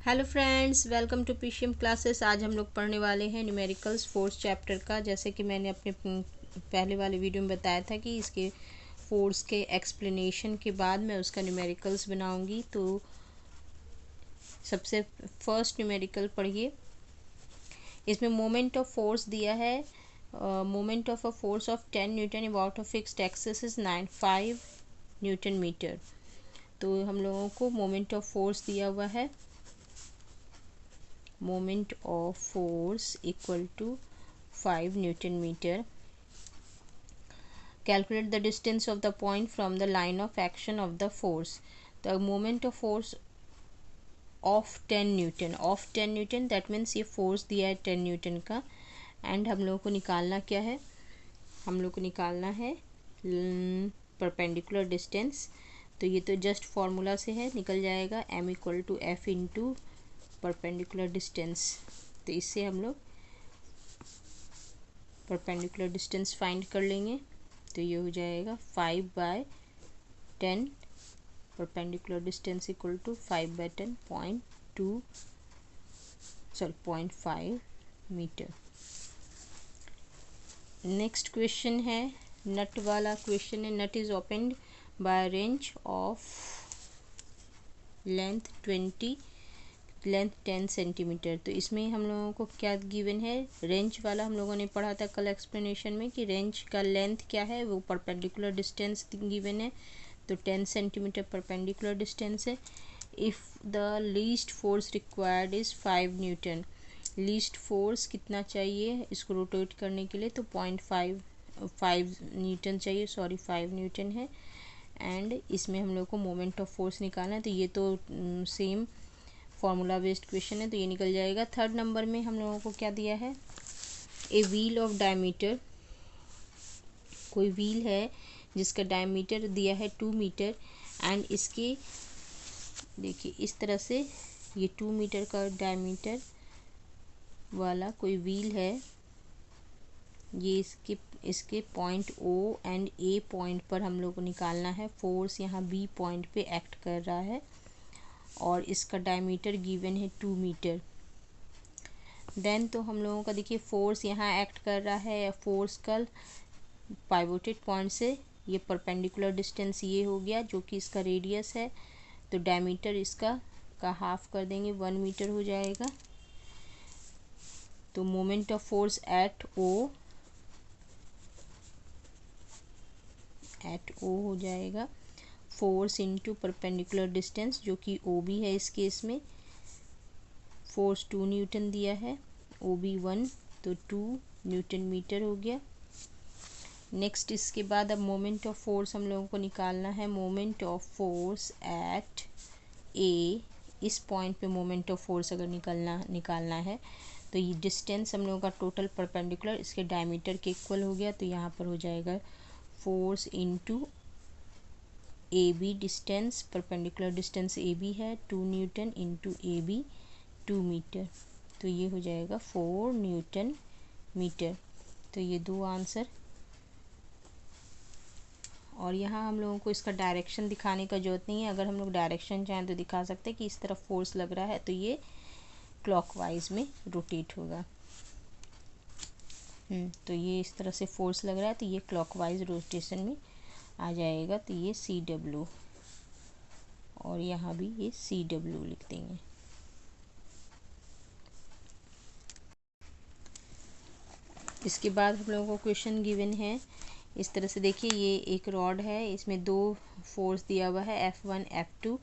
Hello friends, welcome to PCM classes. आज हम लोग पढ़ने वाले हैं न्यूमेरिकल्स फोर्स चैप्टर का। जैसे कि मैंने अपने पहले वाले वीडियो में बताया था कि इसके फोर्स के एक्सप्लेनेशन के बाद मैं उसका न्यूमेरिकल्स बनाऊंगी। तो सबसे फर्स्ट न्यूमेरिकल पढ़िए। इसमें मोमेंट ऑफ फोर्स दिया है। Moment of a force of 10 newton about a fixed axis is 95 newton metre. तो हम लोगों को मोमेंट ऑफ फोर्स दिया हुआ है। Moment of force equal to 5 Newton meter. Calculate the distance of the point from the line of action of the force. The moment of force of 10 Newton, of 10 Newton, that means ये force दिया है 10 Newton का। And हम लोगों को निकालना क्या है? हम लोग को निकालना है परपेंडिकुलर डिस्टेंस। तो ये तो जस्ट फॉर्मूला से है, निकल जाएगा m equal to F into perpendicular distance. तो इससे हम लोग परपेंडिकुलर डिस्टेंस फाइंड कर लेंगे। तो ये हो जाएगा 5/10 perpendicular distance equal to 5/10 0.5 metre. Next question है नट वाला क्वेश्चन है। Nut is opened by wrench of length 10 centimetre. तो इसमें हम लोगों को क्या गिवन है? रेंज वाला हम लोगों ने पढ़ा था कल एक्सप्लेनेशन में कि रेंज का लेंथ क्या है, वो परपेंडिकुलर डिस्टेंस गिवन है। तो 10 सेंटीमीटर परपेंडिकुलर डिस्टेंस है। If the least force required is 5 Newton. Least force कितना चाहिए इसको रोटेट करने के लिए? तो 5 न्यूटन चाहिए, 5 न्यूटन है। एंड इसमें हम लोग को मोमेंट ऑफ फोर्स निकालना है। तो ये तो सेम फॉर्मूला बेस्ड क्वेश्चन है, तो ये निकल जाएगा। थर्ड नंबर में हम लोगों को क्या दिया है? A wheel of diameter. कोई व्हील है जिसका डायमीटर दिया है 2 मीटर एंड इसके देखिए इस तरह से ये 2 मीटर का डायमीटर वाला कोई व्हील है। ये इसके point O and A point पर हम लोग को निकालना है। फोर्स यहाँ बी पॉइंट पे एक्ट कर रहा है और इसका डायमीटर गिवन है 2 मीटर। देन तो हम लोगों का देखिए फोर्स यहाँ एक्ट कर रहा है। फोर्स का पाइवोटेड पॉइंट से ये परपेंडिकुलर डिस्टेंस ये हो गया जो कि इसका रेडियस है। तो डायमीटर इसका का हाफ कर देंगे, 1 मीटर हो जाएगा। तो मोमेंट ऑफ फोर्स एट ओ हो जाएगा फोर्स इंटू परपेंडिकुलर डिस्टेंस जो कि ओ बी है। इस केस में फोर्स 2 न्यूटन दिया है, ओ बी 1, तो 2 न्यूटन मीटर हो गया। नेक्स्ट इसके बाद अब मोमेंट ऑफ फोर्स हम लोगों को निकालना है। मोमेंट ऑफ फोर्स एट ए, इस पॉइंट पे मोमेंट ऑफ फोर्स अगर निकालना है तो ये डिस्टेंस हम लोगों का टोटल परपेंडिकुलर इसके डायमीटर के इक्वल हो गया। तो यहाँ पर हो जाएगा force into A B distance, perpendicular distance A B है 2 newton into A B 2 metre. तो ये हो जाएगा 4 न्यूटन मीटर। तो ये दो आंसर। और यहाँ हम लोगों को इसका डायरेक्शन दिखाने का जरूरत नहीं है। अगर हम लोग डायरेक्शन चाहें तो दिखा सकते हैं कि इस तरफ फोर्स लग रहा है तो ये क्लॉकवाइज में रोटेट होगा। तो ये इस तरह से फोर्स लग रहा है तो ये क्लॉकवाइज रोटेशन में आ जाएगा। तो ये सी डब्ल्यू और यहाँ भी ये सी डब्ल्यू लिख देंगे। इसके बाद हम लोगों को क्वेश्चन गिवन है इस तरह से। देखिए ये एक रॉड है, इसमें दो फोर्स दिया हुआ है F1 F2।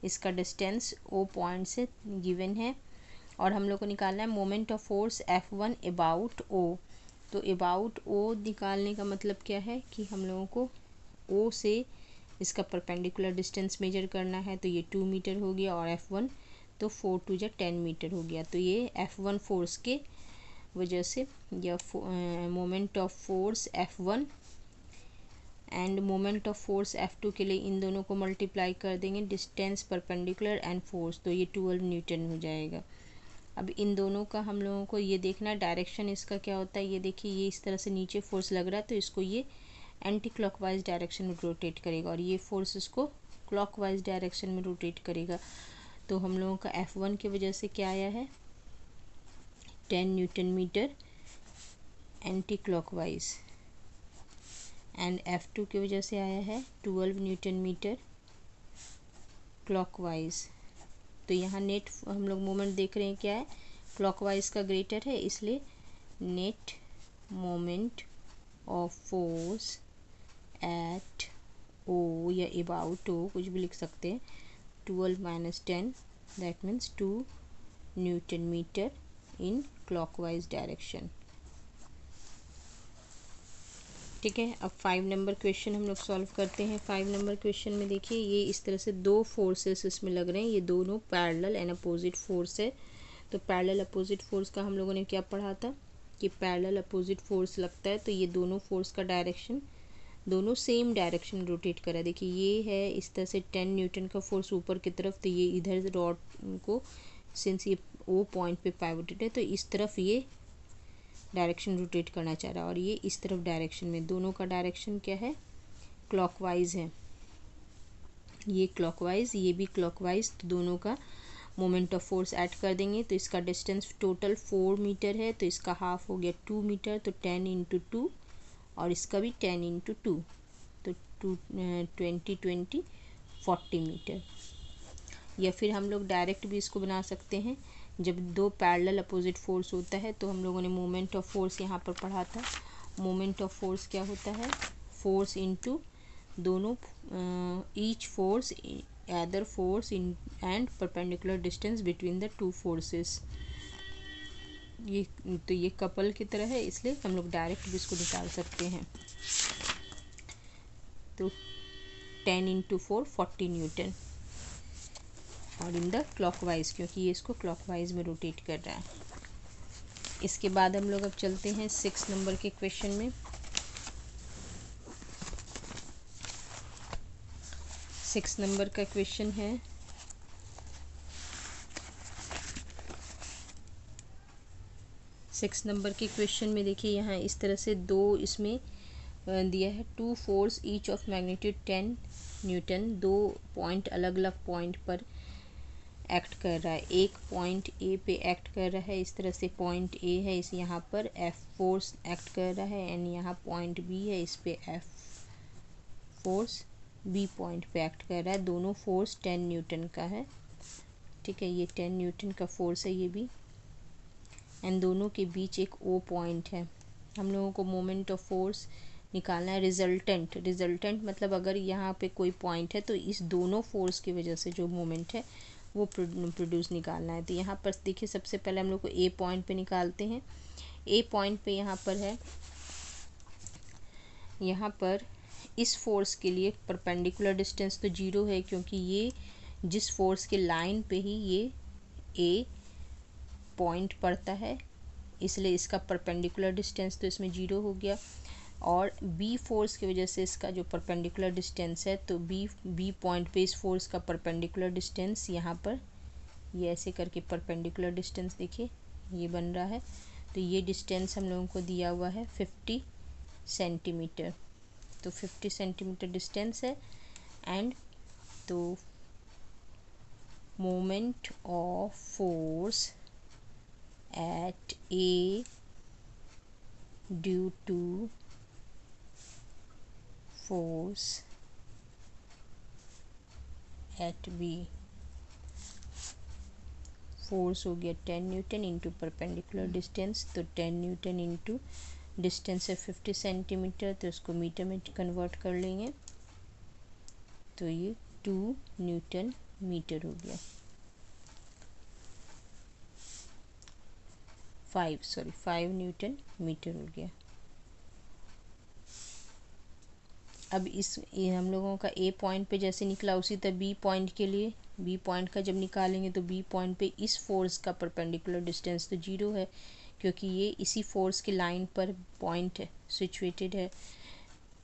इसका डिस्टेंस ओ पॉइंट से गिवन है और हम लोग को निकालना है moment of force F1 about O. तो अबाउट ओ निकालने का मतलब क्या है कि हम लोगों को ओ से इसका परपेंडिकुलर डिस्टेंस मेजर करना है। तो ये 2 मीटर हो गया और F1 तो 4 2 10 मीटर हो गया। तो ये F1 फोर्स के वजह से यह moment of force F1 end moment of force F2 के लिए इन दोनों को मल्टीप्लाई कर देंगे, डिस्टेंस परपेंडिकुलर एंड फोर्स। तो ये 12 न्यूटन हो जाएगा। अब इन दोनों का हम लोगों को ये देखना है डायरेक्शन इसका क्या होता है। ये देखिए ये इस तरह से नीचे फोर्स लग रहा है तो इसको ये एंटी क्लॉकवाइज डायरेक्शन में रोटेट करेगा और ये फोर्स इसको क्लॉकवाइज डायरेक्शन में रोटेट करेगा। तो हम लोगों का F1 की वजह से क्या आया है 10 newton metre anti clockwise, and F2 की वजह से आया है 12 न्यूटन मीटर क्लॉकवाइज। तो यहाँ नेट हम लोग मोमेंट देख रहे हैं क्या है, क्लॉकवाइज का ग्रेटर है, इसलिए net moment of force at O या अबाउट ओ कुछ भी लिख सकते हैं, 12 minus 10 that means 2 newton metre in clockwise direction. ठीक है, अब 5 नंबर क्वेश्चन हम लोग सॉल्व करते हैं। 5 नंबर क्वेश्चन में देखिए ये इस तरह से दो फोर्सेस इसमें लग रहे हैं, ये दोनों पैरेलल एंड अपोजिट फोर्स है। तो पैरेलल अपोजिट फोर्स का हम लोगों ने क्या पढ़ा था कि पैरेलल अपोजिट फोर्स लगता है तो ये दोनों फोर्स का डायरेक्शन दोनों सेम डायरेक्शन रोटेट करा। देखिए ये है इस तरह से 10 न्यूटन का फोर्स ऊपर की तरफ, तो ये इधर रॉड को सिंस ये ओ पॉइंट पे पाइवोटेड है तो इस तरफ ये डायरेक्शन रोटेट करना चाह रहा है, और ये इस तरफ डायरेक्शन में, दोनों का डायरेक्शन क्या है क्लॉकवाइज है, ये क्लॉकवाइज ये भी क्लॉकवाइज, तो दोनों का मोमेंट ऑफ फोर्स ऐड कर देंगे। तो इसका डिस्टेंस टोटल 4 मीटर है, तो इसका हाफ हो गया 2 मीटर, तो 10 इंटू 2, और इसका भी 10 इंटू 2, तो 20 40 मीटर। या फिर हम लोग डायरेक्ट भी इसको बना सकते हैं, जब दो पैरेलल अपोजिट फोर्स होता है तो हम लोगों ने मोमेंट ऑफ फोर्स यहाँ पर पढ़ा था। मोमेंट ऑफ फोर्स क्या होता है, फोर्स इनटू दोनों each force other force in and perpendicular distance between the two forces. ये तो ये कपल की तरह है, इसलिए हम लोग डायरेक्ट भी इसको निकाल सकते हैं। तो 10 इंटू 4 40 न्यूटन, और इन द क्लॉकवाइज क्योंकि ये इसको क्लॉकवाइज में रोटेट कर रहा है। इसके बाद हम लोग अब चलते हैं 6 नंबर के क्वेश्चन में। 6 नंबर का क्वेश्चन है, सिक्स नंबर के क्वेश्चन में देखिए यहाँ इस तरह से दो इसमें दिया है, two force each of magnitude 10 newton, दो पॉइंट अलग अलग पॉइंट पर एक्ट कर रहा है। एक पॉइंट ए पे एक्ट कर रहा है, इस तरह से पॉइंट ए है, इस यहाँ पर एफ फोर्स एक्ट कर रहा है, एंड यहाँ पॉइंट बी है, इस पे एफ फोर्स बी पॉइंट पे एक्ट कर रहा है। दोनों फोर्स 10 न्यूटन का है। ठीक है, ये 10 न्यूटन का फोर्स है ये भी, एंड दोनों के बीच एक ओ पॉइंट है। हम लोगों को मोमेंट ऑफ फोर्स निकालना है रिजल्टेंट। रिजल्टेंट मतलब अगर यहाँ पे कोई पॉइंट है तो इस दोनों फोर्स की वजह से जो मोमेंट है वो प्रोड्यूस निकालना है। तो यहाँ पर देखिए सबसे पहले हम लोग को ए पॉइंट पे निकालते हैं। ए पॉइंट पे यहाँ पर है, यहाँ पर इस फोर्स के लिए परपेंडिकुलर डिस्टेंस तो 0 है, क्योंकि ये जिस फोर्स के लाइन पे ही ये ए पॉइंट पड़ता है, इसलिए इसका परपेंडिकुलर डिस्टेंस तो इसमें 0 हो गया। और बी फोर्स की वजह से इसका जो परपेंडिकुलर डिस्टेंस है, तो बी पॉइंट पे इस फोर्स का परपेंडिकुलर डिस्टेंस यहाँ पर ये ऐसे करके परपेंडिकुलर डिस्टेंस देखिए ये बन रहा है। तो ये डिस्टेंस हम लोगों को दिया हुआ है 50 सेंटीमीटर। तो 50 सेंटीमीटर डिस्टेंस है, एंड तो moment of force at A due to force at B, force हो गया 10 न्यूटन इंटू परपेंडिकुलर डिस्टेंस, तो 10 न्यूटन इंटू डिस्टेंस है 50 सेंटीमीटर, तो इसको मीटर में कन्वर्ट कर लेंगे, तो ये 2 न्यूटन मीटर हो गया, 5 न्यूटन मीटर हो गया। अब ये हम लोगों का ए पॉइंट पे जैसे निकला उसी तरह बी पॉइंट के लिए, बी पॉइंट का जब निकालेंगे तो बी पॉइंट पे इस फोर्स का परपेंडिकुलर डिस्टेंस तो 0 है, क्योंकि ये इसी फोर्स के लाइन पर पॉइंट है सिचुएटेड है।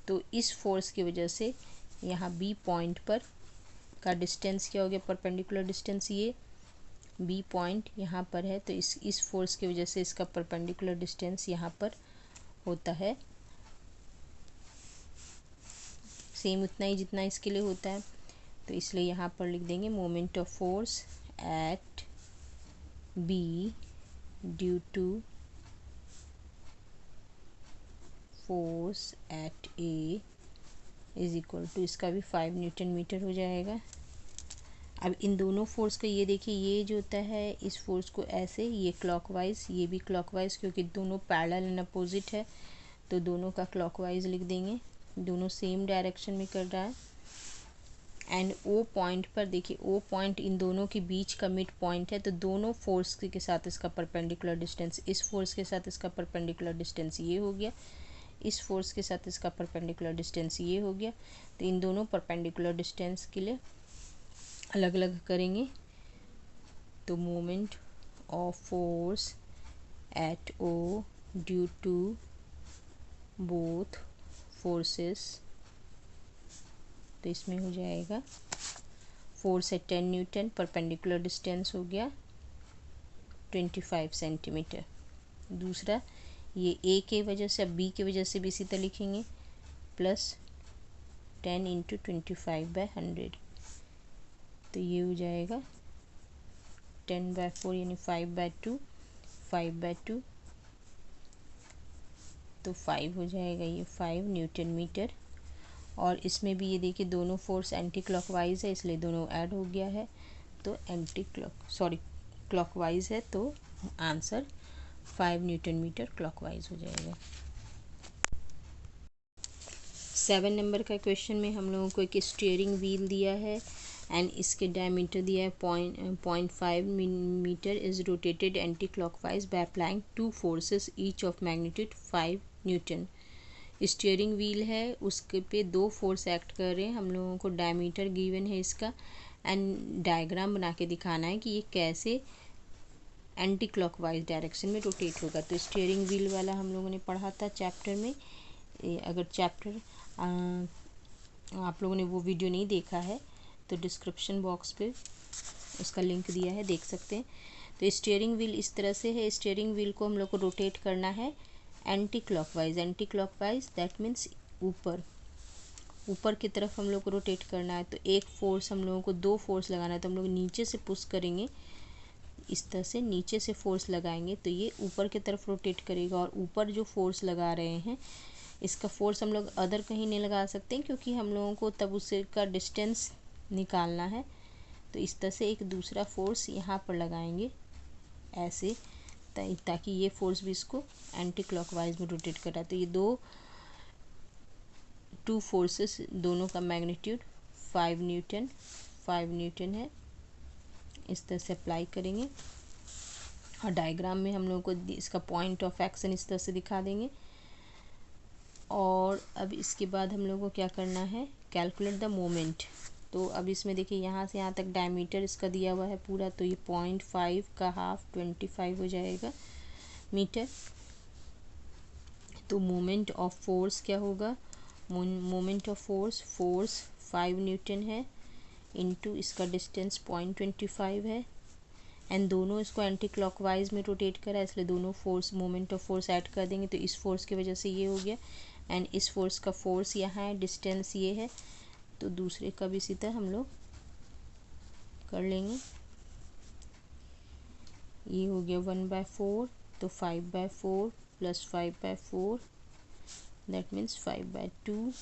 तो इस फोर्स की वजह से यहाँ बी पॉइंट पर का डिस्टेंस क्या हो गया, परपेंडिकुलर डिस्टेंस ये बी पॉइंट यहाँ पर है, तो इस फोर्स की वजह से इसका परपेंडिकुलर डिस्टेंस यहाँ पर होता है सेम उतना ही जितना इसके लिए होता है। तो इसलिए यहाँ पर लिख देंगे moment of force at B due to force at A is equal to, इसका भी 5 न्यूटन मीटर हो जाएगा। अब इन दोनों फोर्स का ये देखिए, ये जो होता है इस फोर्स को ऐसे, ये क्लॉकवाइज, ये भी क्लॉकवाइज, क्योंकि दोनों पैरेलल एंड अपोजिट है तो दोनों का क्लॉकवाइज लिख देंगे, दोनों सेम डायरेक्शन में कर रहा है। एंड ओ पॉइंट पर देखिए, ओ पॉइंट इन दोनों के बीच का मिड पॉइंट है, तो दोनों फोर्स के साथ इसका परपेंडिकुलर डिस्टेंस, इस फोर्स के साथ इसका परपेंडिकुलर डिस्टेंस ये हो गया, इस फोर्स के साथ इसका परपेंडिकुलर डिस्टेंस ये हो गया। तो इन दोनों परपेंडिकुलर डिस्टेंस के लिए अलग अलग करेंगे। तो moment of force at O due to both forces, तो इसमें हो जाएगा फोर्स है 10 न्यूटन, परपेंडिकुलर डिस्टेंस हो गया 25 सेंटीमीटर। दूसरा ये ए के वजह से, अब बी की वजह से भी इसी तरह लिखेंगे, प्लस 10 इंटू 25/100, तो ये हो जाएगा 10/4 यानी 5/2, 5/2 तो 5 हो जाएगा, ये 5 न्यूटन मीटर। और इसमें भी ये देखिए दोनों फोर्स एंटी क्लॉकवाइज है, इसलिए दोनों ऐड हो गया है, तो क्लॉकवाइज है, तो आंसर 5 न्यूटन मीटर क्लॉकवाइज हो जाएगा। 7 नंबर का क्वेश्चन में हम लोगों को एक स्टीयरिंग व्हील दिया है एंड इसके डायमीटर दिया है 0.5 metre, is rotated anti clockwise by applying 2 forces each of magnitude 5 newton. Steering wheel है, उसके पे 2 फोर्स एक्ट कर रहे हैं, हम लोगों को डायमीटर गिवन है इसका, एंड डायग्राम बना के दिखाना है कि ये कैसे एंटी क्लॉकवाइज डायरेक्शन में रोटेट होगा। तो स्टीयरिंग व्हील वाला हम लोगों ने पढ़ा था चैप्टर में। अगर चैप्टर आप लोगों ने वो वीडियो नहीं देखा है तो डिस्क्रिप्शन बॉक्स पे उसका लिंक दिया है, देख सकते हैं। तो स्टीयरिंग व्हील इस तरह से है, स्टीयरिंग व्हील को हम लोग को रोटेट करना है anti clockwise, anti clockwise that means ऊपर, ऊपर की तरफ हम लोग को रोटेट करना है। तो एक फोर्स हम लोगों को 2 फोर्स लगाना है, तो हम लोग नीचे से पुश करेंगे, इस तरह से नीचे से फोर्स लगाएंगे तो ये ऊपर की तरफ रोटेट करेगा। और ऊपर जो फोर्स लगा रहे हैं इसका फोर्स हम लोग अदर कहीं नहीं लगा सकते हैं, क्योंकि हम लोगों को तब उससे का डिस्टेंस निकालना है। तो इस तरह से एक दूसरा फोर्स यहाँ पर लगाएंगे ऐसे, ताकि ये फोर्स भी इसको एंटी क्लॉकवाइज में रोटेट कर रहा है। तो ये 2 फोर्सेस, दोनों का मैग्नीट्यूड 5 न्यूटन है, इस तरह से अप्लाई करेंगे। और डायग्राम में हम लोगों को इसका पॉइंट ऑफ एक्शन इस तरह से दिखा देंगे। और अब इसके बाद हम लोगों को क्या करना है, कैलकुलेट द मोमेंट। तो अब इसमें देखिए यहाँ से यहाँ तक डायमीटर इसका दिया हुआ है पूरा, तो ये 0.5 का हाफ 25 हो जाएगा मीटर। तो मोमेंट ऑफ फोर्स क्या होगा, मोमेंट ऑफ फोर्स 5 न्यूटन है इनटू इसका डिस्टेंस 0.25 है, एंड दोनों इसको एंटी क्लॉकवाइज में रोटेट करा है, इसलिए दोनों force moment of force add कर देंगे। तो इस फोर्स की वजह से ये हो गया, एंड इस फोर्स का फोर्स यहाँ है, डिस्टेंस ये है, तो दूसरे का भी इसी तरह हम लोग कर लेंगे। ये हो गया 1/4, तो 5/4 plus 5/4 that means 5/2,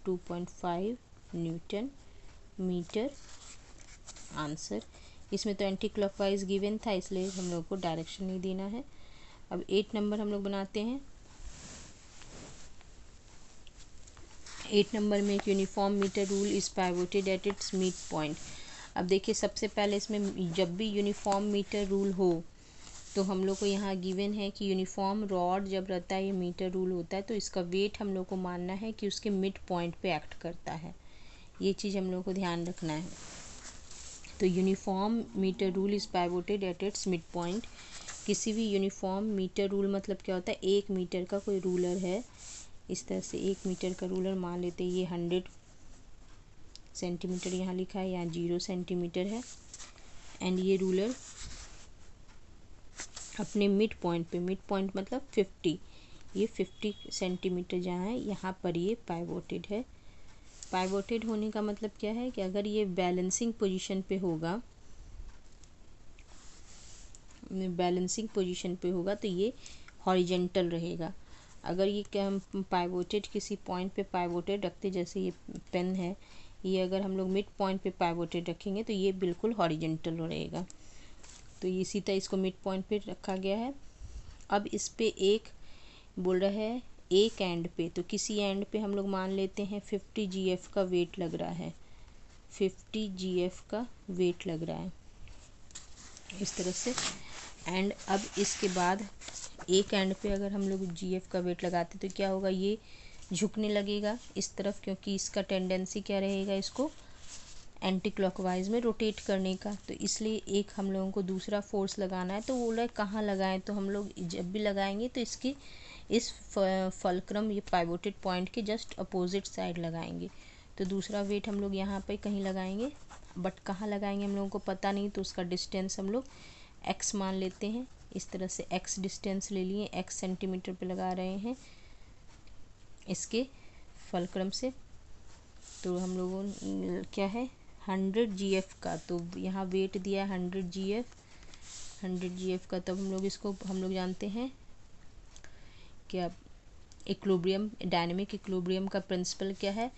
2.5 newton metre answer. इसमें तो एंटी क्लॉकवाइज गिवन था, इसलिए हम लोग को डायरेक्शन नहीं देना है। अब 8 नंबर हम लोग बनाते हैं। 8 नंबर में एक uniform metre rule is pivoted at its mid point. अब देखिए सबसे पहले इसमें जब भी यूनिफॉर्म मीटर रूल हो तो हम लोग को यहाँ गिवन है कि यूनिफॉर्म रॉड जब रहता है, ये मीटर रूल होता है, तो इसका वेट हम लोग को मानना है कि उसके मिड पॉइंट पे एक्ट करता है, ये चीज़ हम लोग को ध्यान रखना है। तो uniform metre rule is pivoted at its mid point. किसी भी यूनिफॉर्म मीटर रूल मतलब क्या होता है, 1 मीटर का कोई रूलर है, इस तरह से 1 मीटर का रूलर मान लेते हैं, ये 100 सेंटीमीटर यहाँ लिखा है, यहाँ 0 सेंटीमीटर है, एंड ये रूलर अपने मिड पॉइंट पे, मिड पॉइंट मतलब 50, ये 50 सेंटीमीटर जहाँ है यहाँ पर ये पाइवोटेड है। पाइवोटेड होने का मतलब क्या है कि अगर ये बैलेंसिंग पोजीशन पे होगा बैलेंसिंग पोजीशन पे होगा तो ये हॉरिजेंटल रहेगा। अगर ये पाइवोटेड किसी पॉइंट पे पाइवोटेड रखते, जैसे ये पेन है, ये अगर हम लोग मिड पॉइंट पे पाइवोटेड रखेंगे तो ये बिल्कुल हॉरिजेंटल रहेगा। तो ये इसी तरह इसको मिड पॉइंट पे रखा गया है। अब इस पे एक बोल रहा है एक एंड पे, तो किसी एंड पे हम लोग मान लेते हैं 50 GF का वेट लग रहा है, 50 GF का वेट लग रहा है इस तरह से। एंड अब इसके बाद एक एंड पे अगर हम लोग GF का वेट लगाते तो क्या होगा, ये झुकने लगेगा इस तरफ, क्योंकि इसका टेंडेंसी क्या रहेगा, इसको एंटी क्लॉकवाइज में रोटेट करने का। तो इसलिए एक हम लोगों को दूसरा फोर्स लगाना है। तो वो लोग कहाँ लगाएं, तो हम लोग जब भी लगाएंगे तो इसकी इस फलक्रम ये पाइवोटेड पॉइंट के जस्ट अपोजिट साइड लगाएंगे। तो दूसरा वेट हम लोग यहाँ पे कहीं लगाएंगे, बट कहाँ लगाएंगे हम लोगों को पता नहीं, तो उसका डिस्टेंस हम लोग x मान लेते हैं। इस तरह से x डिस्टेंस ले लिए, x सेंटीमीटर पे लगा रहे हैं इसके फलक्रम से। तो हम लोगों क्या है 100 GF का, तो यहाँ वेट दिया है 100 GF का। तब हम लोग इसको हम लोग जानते हैं क्या, इक्विलिब्रियम, डायनेमिक इक्विलिब्रियम का प्रिंसिपल क्या है,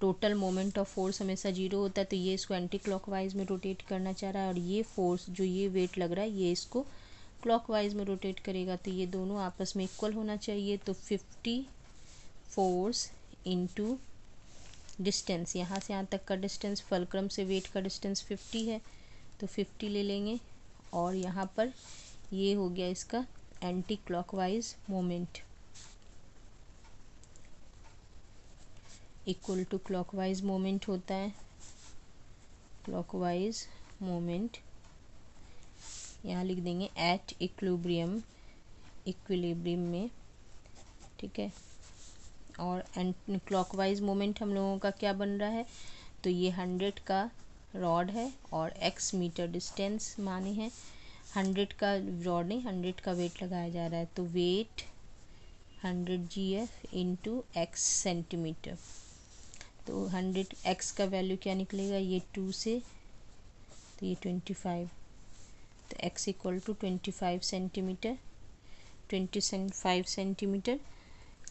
टोटल मोमेंट ऑफ फोर्स हमेशा जीरो होता है। तो ये इसको एंटी क्लॉकवाइज में रोटेट करना चाह रहा है, और ये फोर्स जो ये वेट लग रहा है ये इसको क्लॉकवाइज में रोटेट करेगा। तो ये दोनों आपस में इक्वल होना चाहिए। तो 50 फोर्स इंटू डिस्टेंस, यहाँ से यहाँ तक का डिस्टेंस, फलक्रम से वेट का डिस्टेंस 50 है, तो 50 ले लेंगे। और यहाँ पर ये हो गया इसका anti clockwise moment, equal to clockwise moment होता है, क्लॉकवाइज मोमेंट यहाँ लिख देंगे एट इक्विलिब्रियम, इक्विलिब्रियम में, ठीक है। और एंटी क्लॉकवाइज मोमेंट हम लोगों का क्या बन रहा है, तो ये 100 का रॉड है और x मीटर डिस्टेंस माने हैं, 100 का रॉड नहीं 100 का वेट लगाया जा रहा है। तो वेट 100 GF इंटू x सेंटीमीटर। तो 100 x का वैल्यू क्या निकलेगा, ये 2 से, तो ये 25, तो x equal to 25 centimetre, 25 centimetre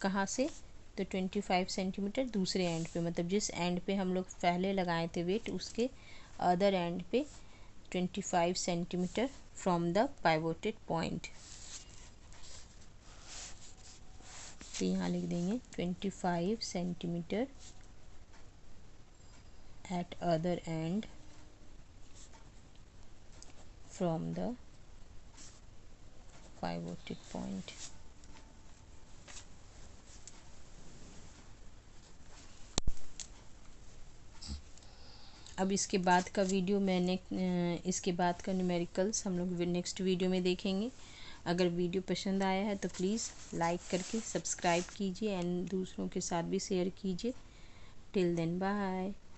कहाँ से, तो 25 सेंटीमीटर दूसरे एंड पे, मतलब जिस एंड पे हम लोग पहले लगाए थे वेट उसके अदर एंड पे 25 centimetre from the pivoted point. तो यहाँ लिख देंगे 25 centimetre at other end from the pivoted point। अब इसके बाद का वीडियो मैंने इसके बाद का न्यूमेरिकल्स हम लोग नेक्स्ट वीडियो में देखेंगे। अगर वीडियो पसंद आया है तो प्लीज़ लाइक करके सब्सक्राइब कीजिए एंड दूसरों के साथ भी शेयर कीजिए। Till then bye.